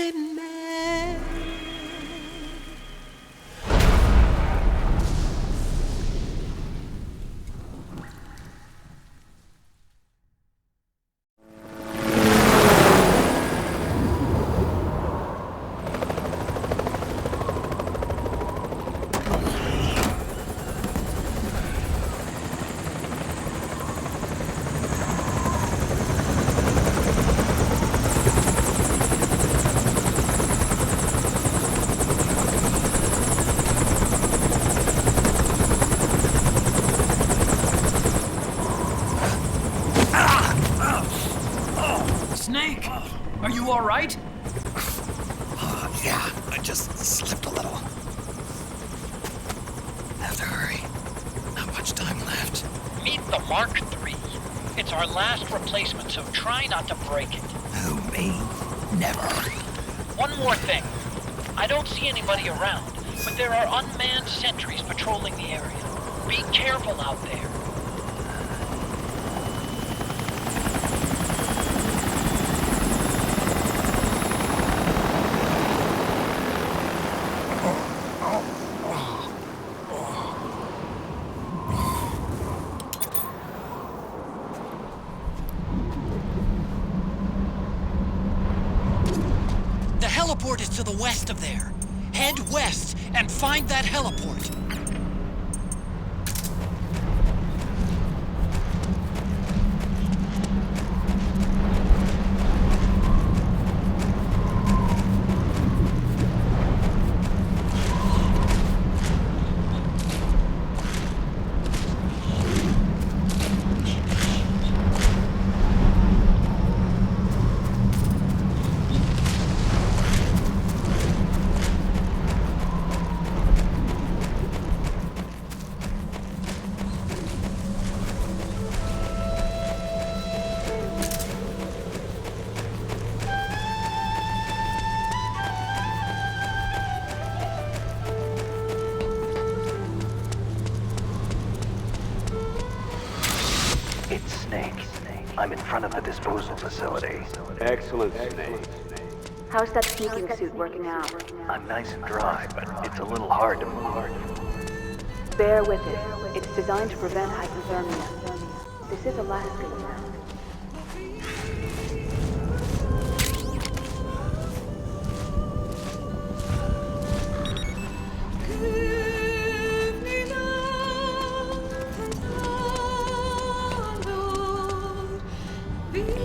s'aimer. Snake, are you all right? Yeah, I just slipped a little. Have to hurry. Not much time left. Meet the Mark III. It's our last replacement, so try not to break it. Who, me? Never. One more thing. I don't see anybody around, but there are unmanned sentries patrolling the area. Be careful out there. The heliport is to the west of there. Head west and find that heliport. It's Snake. I'm in front of the disposal facility. Excellent, Snake. How's that sneaking suit working out? I'm nice and dry, but it's a little hard to move. Bear with it. It's designed to prevent hypothermia. This is Alaska, you know.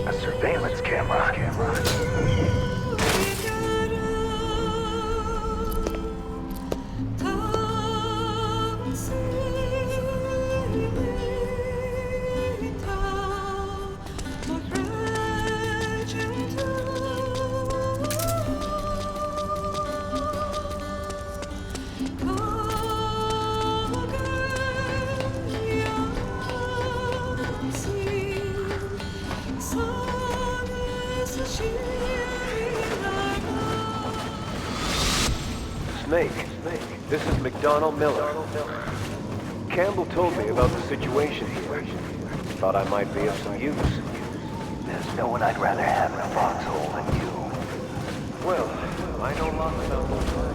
A surveillance camera. Snake, this is McDonnell Miller. Campbell told me about the situation here. Thought I might be of some use. There's no one I'd rather have in a foxhole than you. Well, I know lots about those.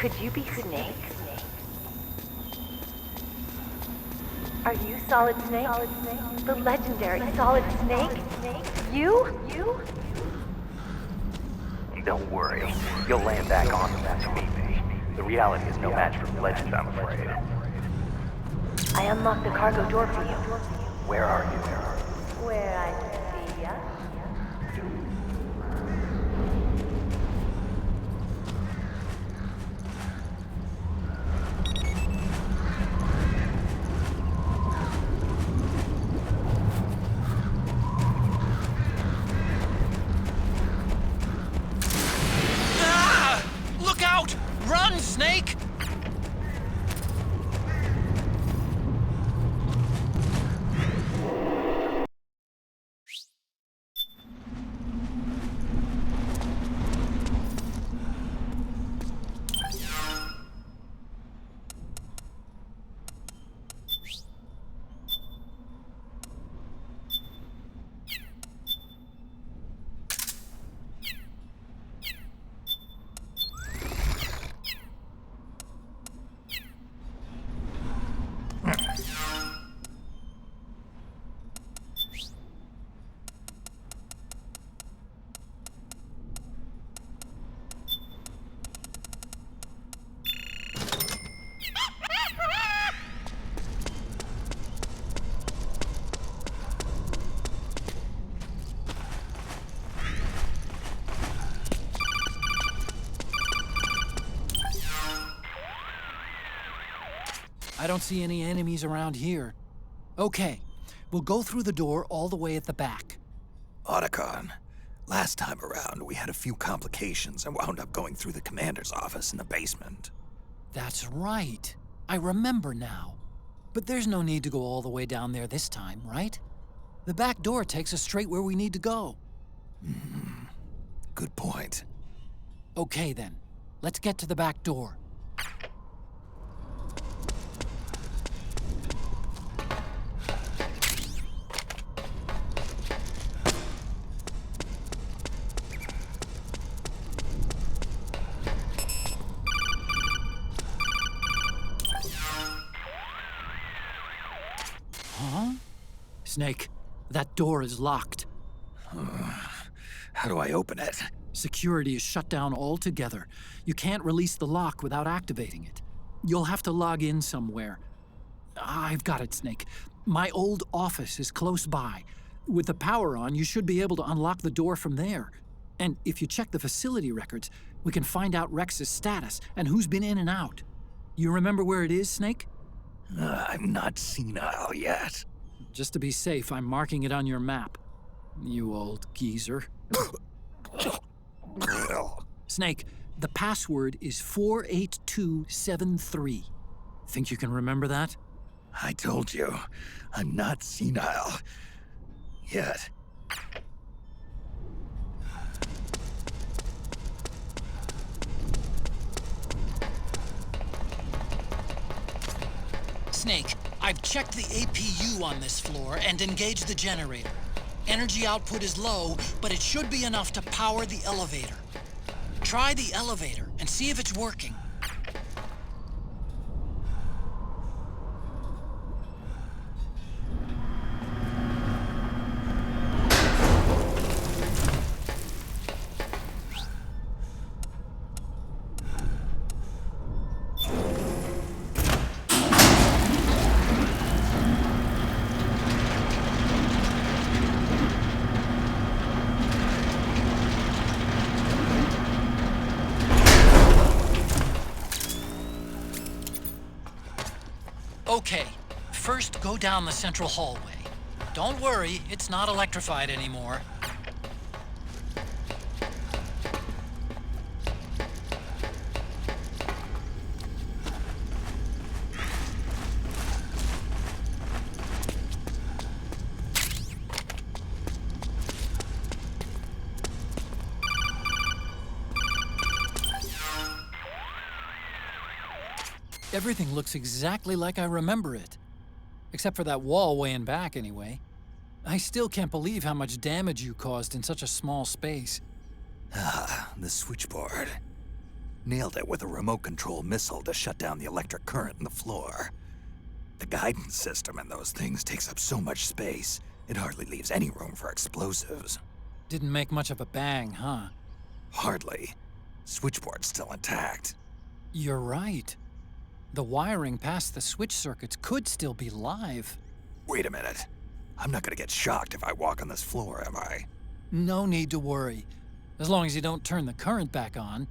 Could you be Snake? Are you Solid Snake? The legendary Solid Snake? You? Don't worry. You'll land back on them as you meet me. The reality is no match for legend, I'm afraid. I unlocked the cargo door for you. Where are you? Where I see ya. Ah! Look out! Run, Snake! I don't see any enemies around here. Okay, we'll go through the door all the way at the back. Otacon, last time around we had a few complications and wound up going through the commander's office in the basement. That's right. I remember now. But there's no need to go all the way down there this time, right? The back door takes us straight where we need to go. Good point. Okay then, let's get to the back door. Huh? Snake, that door is locked. How do I open it? Security is shut down altogether. You can't release the lock without activating it. You'll have to log in somewhere. I've got it, Snake. My old office is close by. With the power on, you should be able to unlock the door from there. And if you check the facility records, we can find out Rex's status and who's been in and out. You remember where it is, Snake? I'm not senile yet. Just to be safe, I'm marking it on your map. You old geezer. Snake, the password is 48273. Think you can remember that? I told you, I'm not senile yet. Snake, I've checked the APU on this floor and engaged the generator. Energy output is low, but it should be enough to power the elevator. Try the elevator and see if it's working. Okay, first go down the central hallway. Don't worry, it's not electrified anymore. Everything looks exactly like I remember it. Except for that wall way in back, anyway. I still can't believe how much damage you caused in such a small space. The switchboard. Nailed it with a remote-control missile to shut down the electric current in the floor. The guidance system in those things takes up so much space, it hardly leaves any room for explosives. Didn't make much of a bang, huh? Hardly. Switchboard's still intact. You're right. The wiring past the switch circuits could still be live. Wait a minute. I'm not gonna get shocked if I walk on this floor, am I? No need to worry. As long as you don't turn the current back on.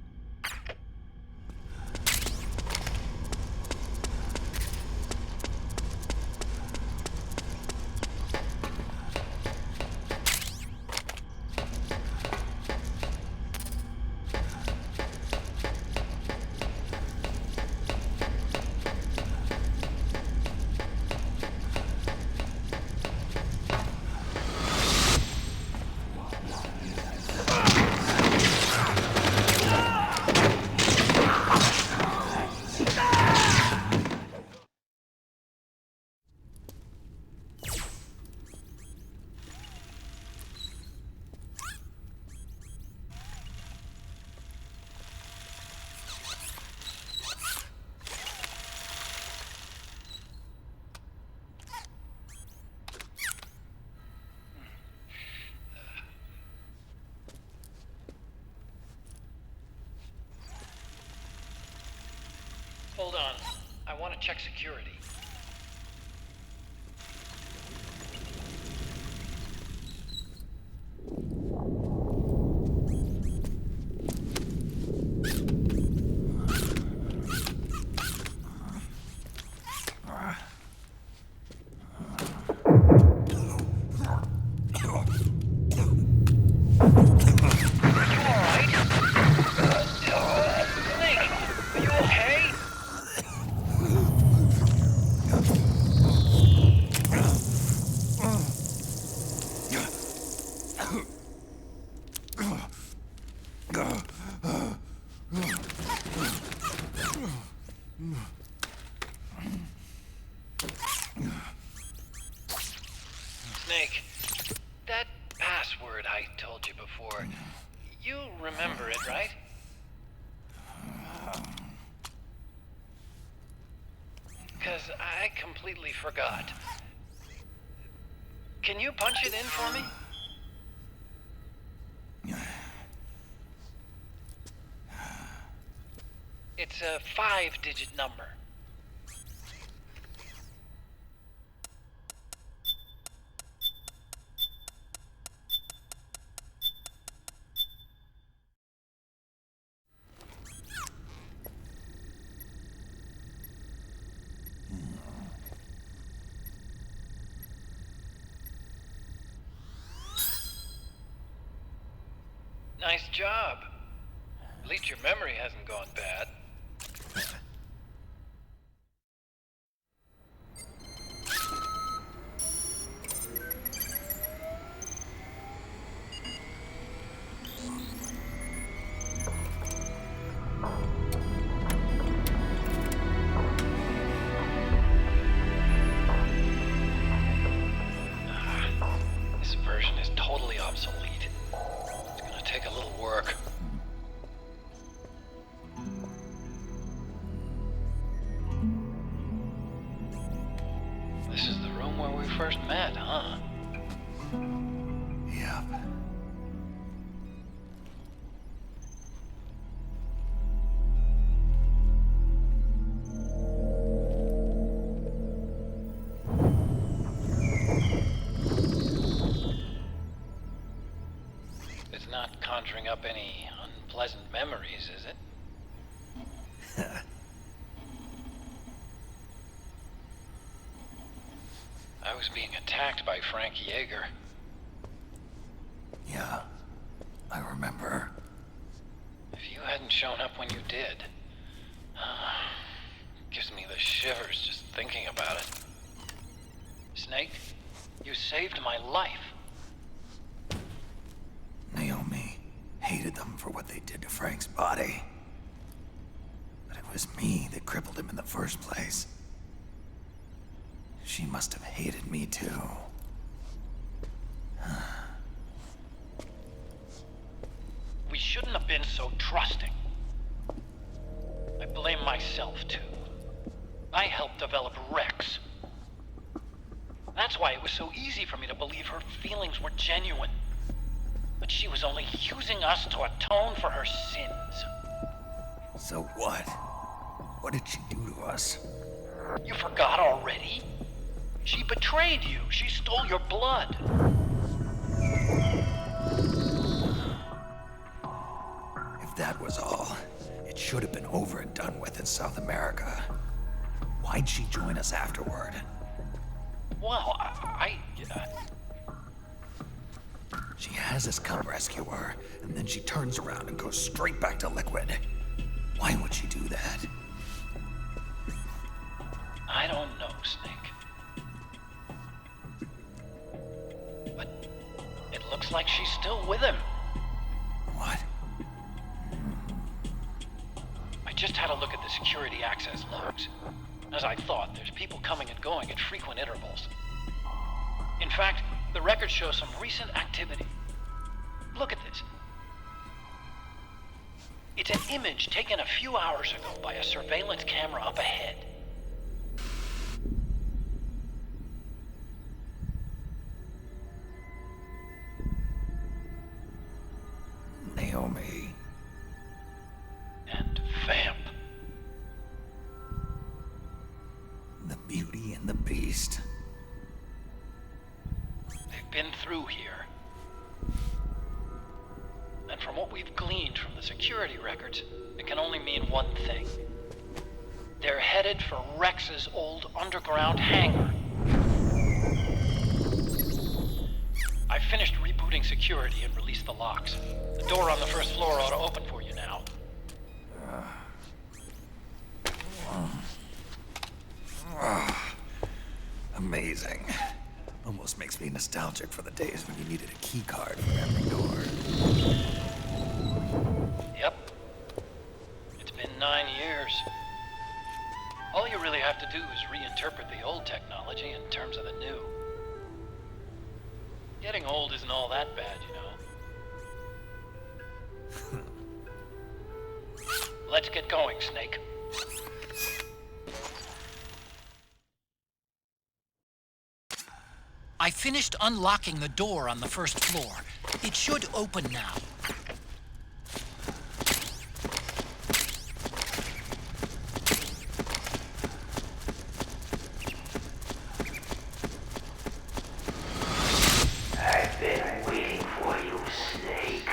Hold on. I want to check security. Snake, that password I told you before, you remember it, right? Because I completely forgot. Can you punch it in for me? It's a 5-digit number. Nice job. At least your memory hasn't gone bad. This version is totally obsolete. It's gonna take a little work. This is the room where we first met, huh? Yep. It's not conjuring up any unpleasant memories, is it? I was being attacked by Frank Yeager. Yeah, I remember. If you hadn't shown up when you did, gives me the shivers just thinking about it. Snake, you saved my life. Naomi hated them for what they did to Frank's body. But it was me that crippled him in the first place. She must have hated me too. We shouldn't have been so trusting. myself, too. I helped develop Rex. That's why it was so easy for me to believe her feelings were genuine. But she was only using us to atone for her sins. So what? What did she do to us? You forgot already? She betrayed you. She stole your blood. If that was all, it should have been over and done with in South America. Why'd she join us afterward? Well, She has us come rescue her, and then she turns around and goes straight back to Liquid. Why would she do that? I don't know, Snake. But it looks like she's still with him. What? I just had a look at the security access logs. As I thought, there's people coming and going at frequent intervals. In fact, the record shows some recent activity. Look at this. It's an image taken a few hours ago by a surveillance camera up ahead. Naomi. And Vamp. The Beauty and the Beast. They've been through here. And from what we've gleaned from the security records, it can only mean one thing. They're headed for Rex's old underground hangar. I finished rebooting security and released the locks. The door on the first floor ought to open for you now. Amazing. Almost makes me nostalgic for the days when you needed a key card for every door. Yep. It's been 9 years. All you really have to do is reinterpret the old technology in terms of the new. Getting old isn't all that bad, you know. Let's get going, Snake. I finished unlocking the door on the first floor. It should open now. I've been waiting for you, Snake.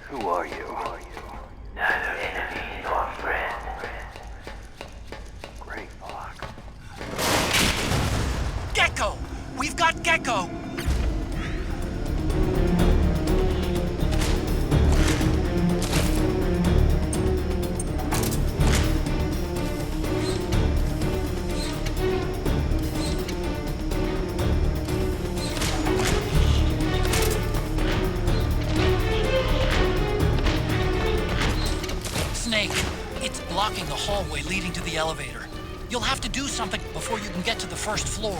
Who are you? Neither enemy nor friend. Great fuck. Gecko! We've got Gecko! Snake, it's blocking the hallway leading to the elevator. You'll have to do something before you can get to the first floor.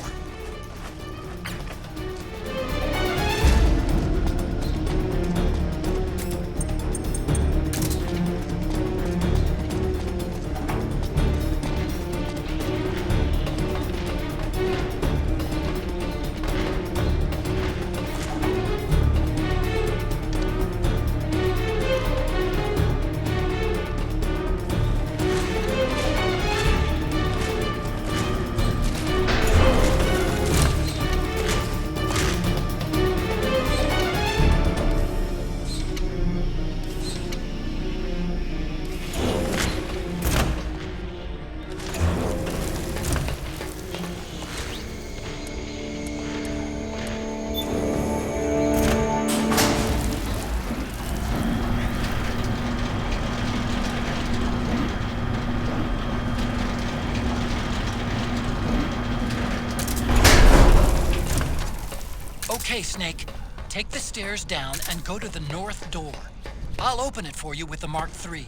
Okay, Snake. Take the stairs down and go to the north door. I'll open it for you with the Mark III.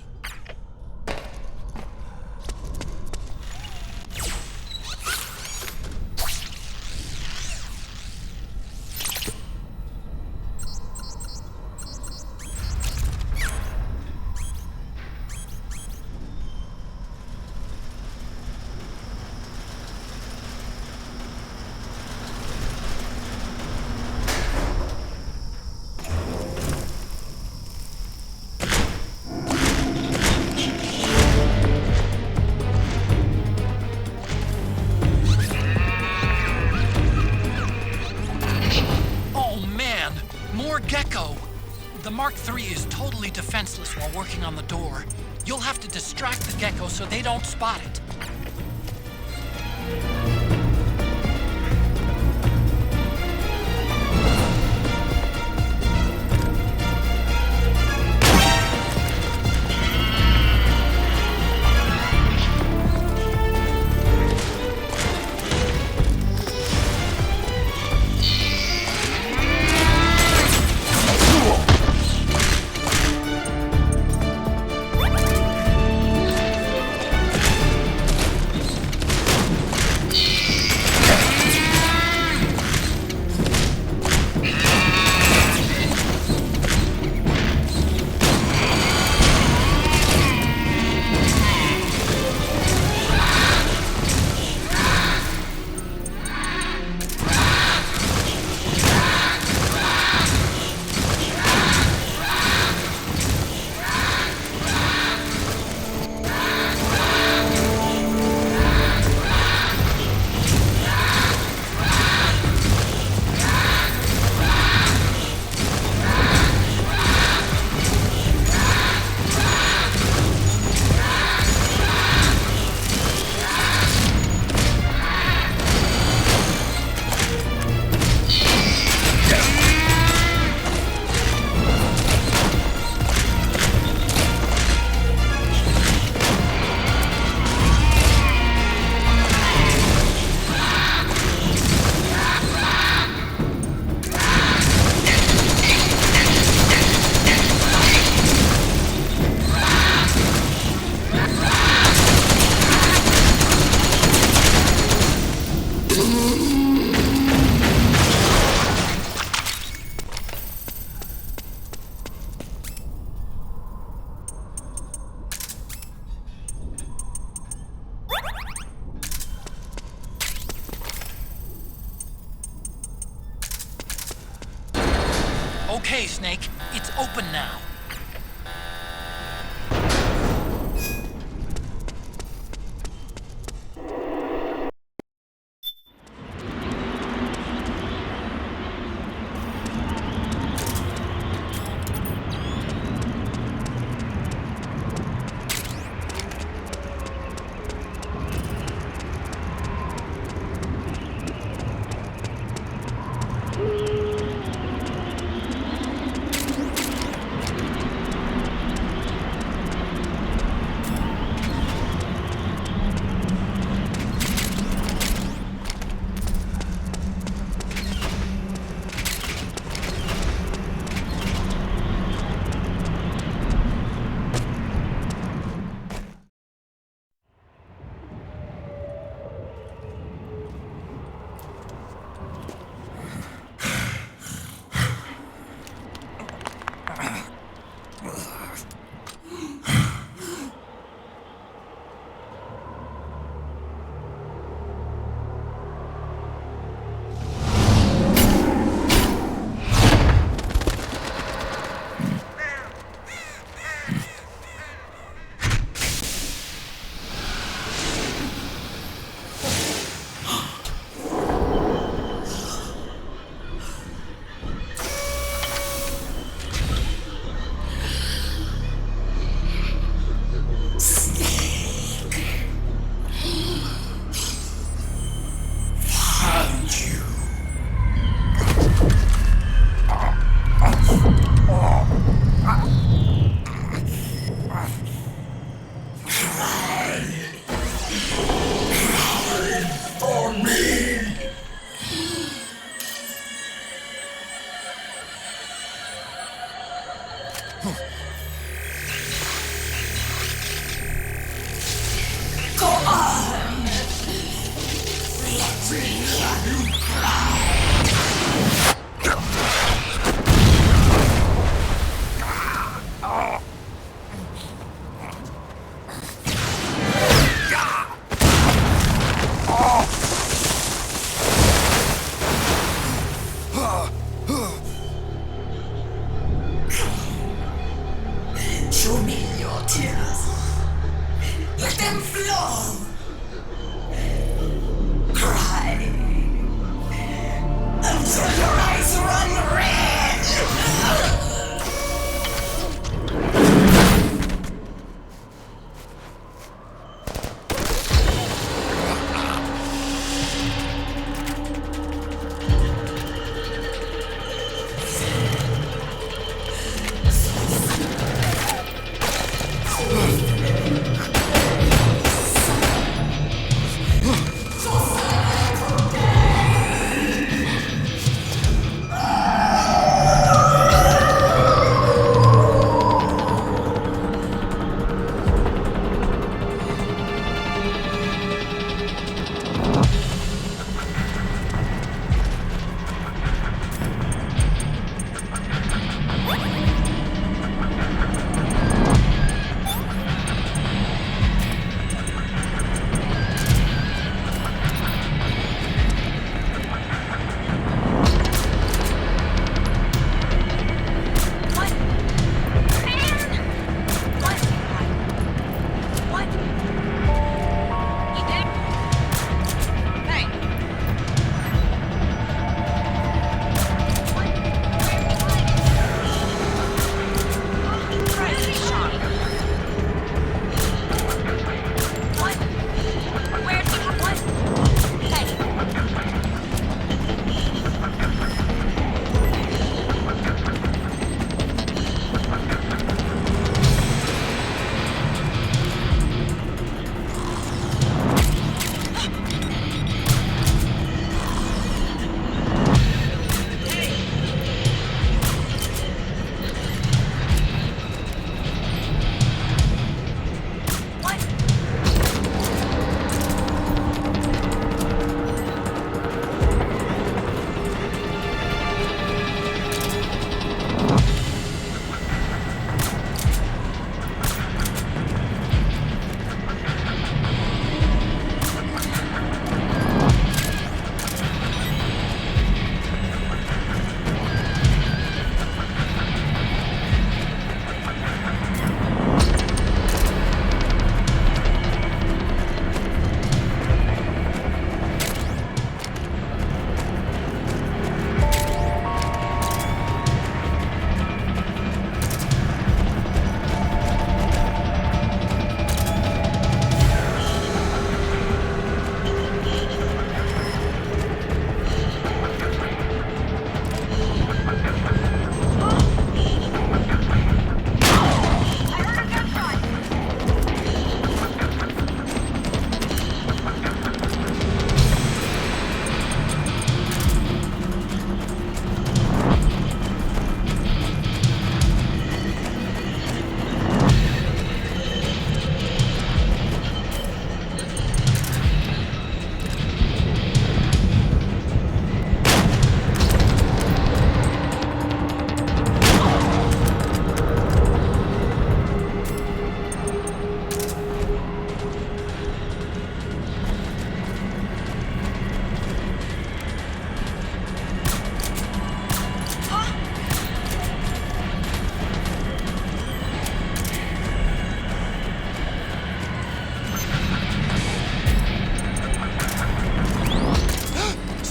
More gecko! The Mark III is totally defenseless while working on the door. You'll have to distract the gecko so they don't spot it. Okay, Snake, it's open now.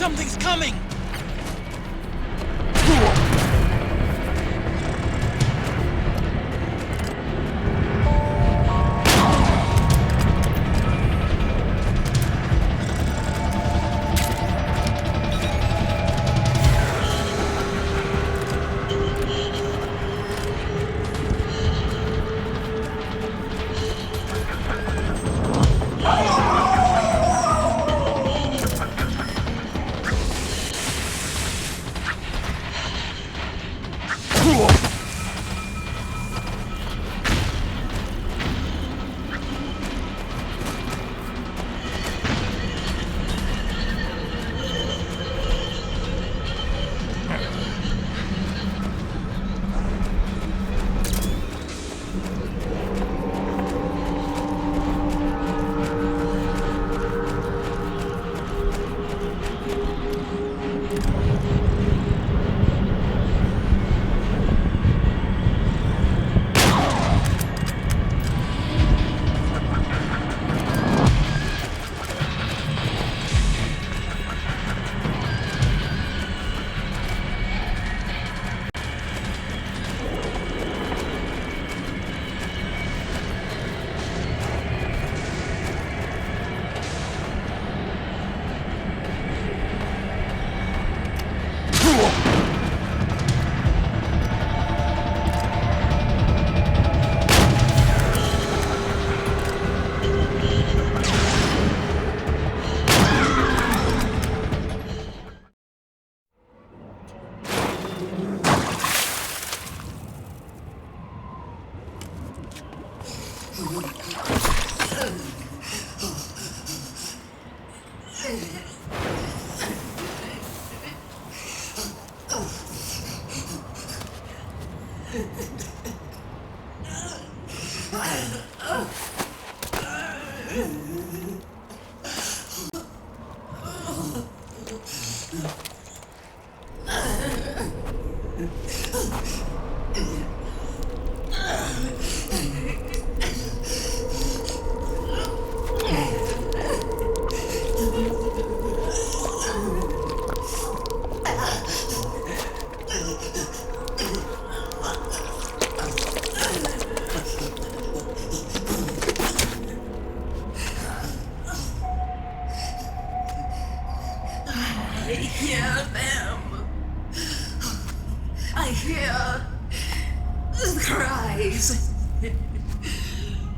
Something's coming!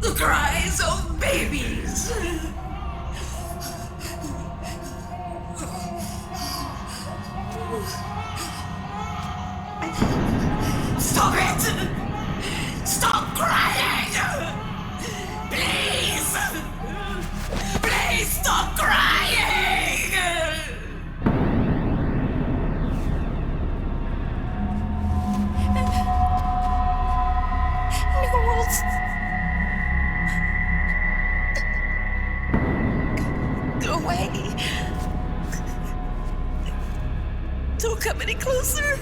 The cries of babies. Stop it! Stop crying! Please! Please stop crying! Go away. Don't come any closer.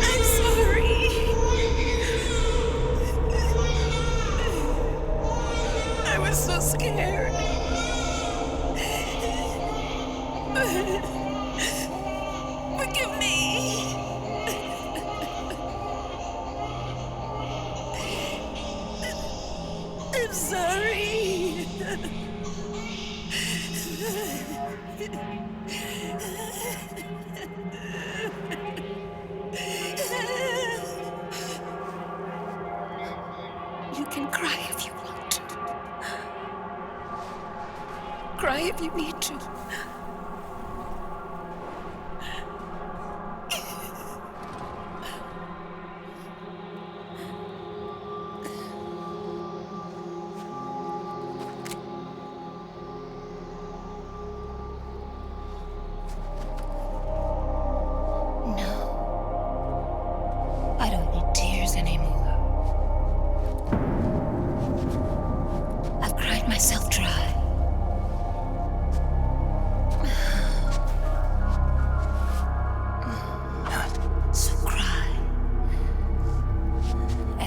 I'm sorry. I was so scared. Forgive me. I'm sorry. You can cry if you want. Cry if you need to.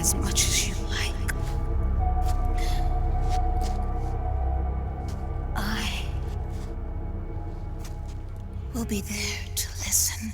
as much as you like. I will be there to listen.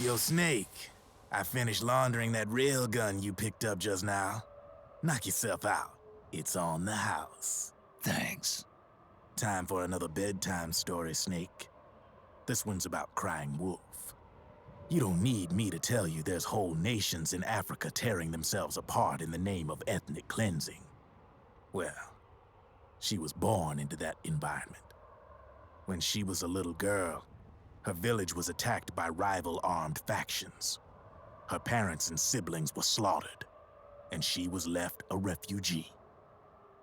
Yo, Snake, I finished laundering that rail gun you picked up just now. Knock yourself out. It's on the house. Thanks. Time for another bedtime story, Snake. This one's about crying wolf. You don't need me to tell you there's whole nations in Africa tearing themselves apart in the name of ethnic cleansing. Well, she was born into that environment. When she was a little girl, her village was attacked by rival armed factions. Her parents and siblings were slaughtered, and she was left a refugee.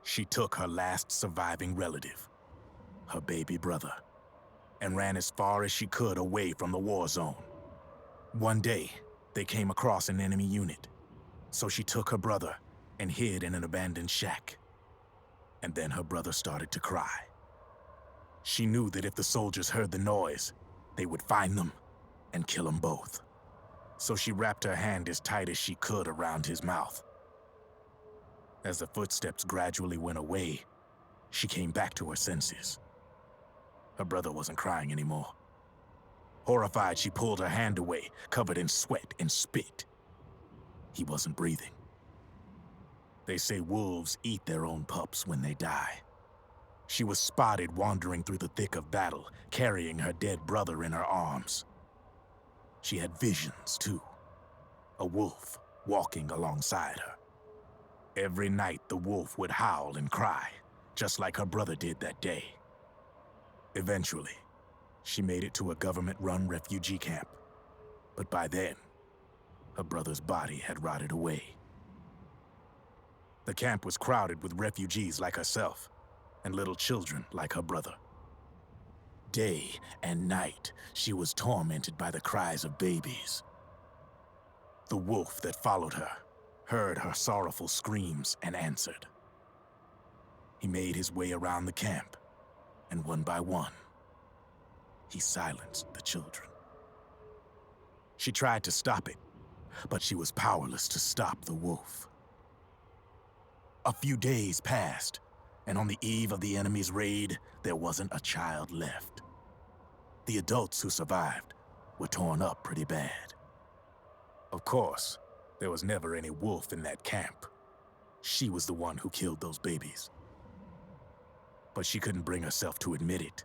She took her last surviving relative, her baby brother, and ran as far as she could away from the war zone. One day, they came across an enemy unit, so she took her brother and hid in an abandoned shack. And then her brother started to cry. She knew that if the soldiers heard the noise, they would find them and kill them both. So she wrapped her hand as tight as she could around his mouth. As the footsteps gradually went away, she came back to her senses. Her brother wasn't crying anymore. Horrified, she pulled her hand away, covered in sweat and spit. He wasn't breathing. They say wolves eat their own pups when they die. She was spotted wandering through the thick of battle, carrying her dead brother in her arms. She had visions, too. A wolf walking alongside her. Every night, the wolf would howl and cry, just like her brother did that day. Eventually, she made it to a government-run refugee camp. But by then, her brother's body had rotted away. The camp was crowded with refugees like herself, and little children like her brother. Day and night, she was tormented by the cries of babies. The wolf that followed her heard her sorrowful screams and answered. He made his way around the camp, and one by one, he silenced the children. She tried to stop it, but she was powerless to stop the wolf. A few days passed, and on the eve of the enemy's raid, there wasn't a child left. The adults who survived were torn up pretty bad. Of course, there was never any wolf in that camp. She was the one who killed those babies. But she couldn't bring herself to admit it.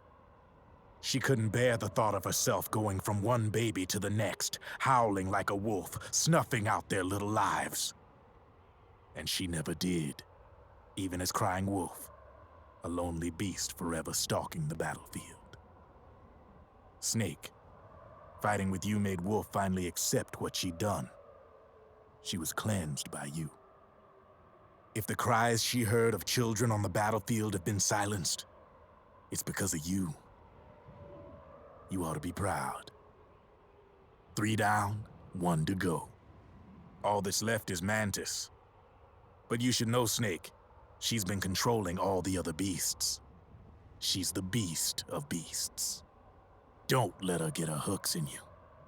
She couldn't bear the thought of herself going from one baby to the next, howling like a wolf, snuffing out their little lives. And she never did, even as crying wolf, a lonely beast forever stalking the battlefield. Snake, fighting with you made Wolf finally accept what she'd done. She was cleansed by you. If the cries she heard of children on the battlefield have been silenced, it's because of you. You ought to be proud. 3 down, 1 to go. All that's left is Mantis. But you should know, Snake, she's been controlling all the other beasts. She's the beast of beasts. Don't let her get her hooks in you.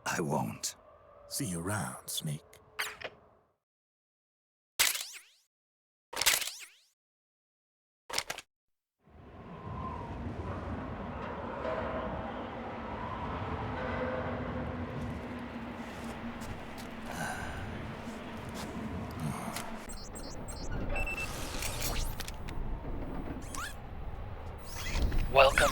I won't. See you around, Snake. Welcome